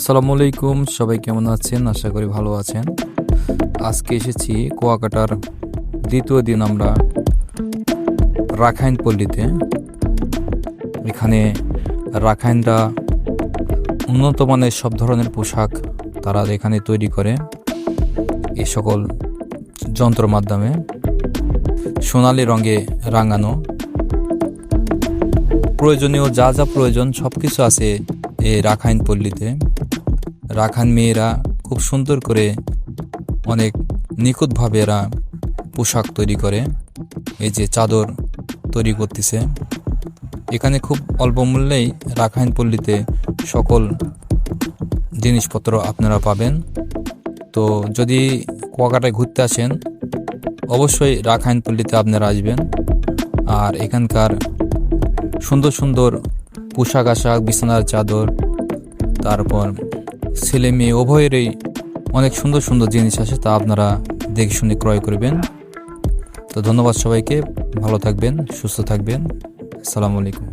আসসালামু আলাইকুম, সবাই কেমন আছেন? আশা করি ভালো আছেন। আজকে এসেছি কুয়াকাটার দ্বিতীয় দিন আমরা রাখাইন পল্লীতে। এখানে রাখাইনরা উন্নত মানের সব ধরনের পোশাক তারা এখানে তৈরি করে এই সকল যন্ত্র মাধ্যমে সোনালী রঙে রাঙানো। প্রয়োজনীয় যা যা প্রয়োজন সব কিছু আছে এই রাখাইন পল্লীতে। রাখাইন মেয়েরা খুব সুন্দর করে অনেক নিখুঁতভাবে এরা পোশাক তৈরি করে। এই যে চাদর তৈরি করতেছে, এখানে খুব অল্প মূল্যেই রাখাইন পল্লীতে সকল জিনিসপত্র আপনারা পাবেন। তো যদি কুয়াকাটায় ঘুরতে আসেন অবশ্যই রাখাইন পল্লীতে আপনারা আসবেন। আর এখানকার সুন্দর সুন্দর পোশাক আশাক, বিছানার চাদর, তারপর ছেলে মেয়ে উভয়েরই অনেক সুন্দর সুন্দর জিনিস আছে, তা আপনারা দেখে শুনে ক্রয় করবেন। তো ধন্যবাদ সবাইকে, ভালো থাকবেন, সুস্থ থাকবেন। আসসালামু আলাইকুম।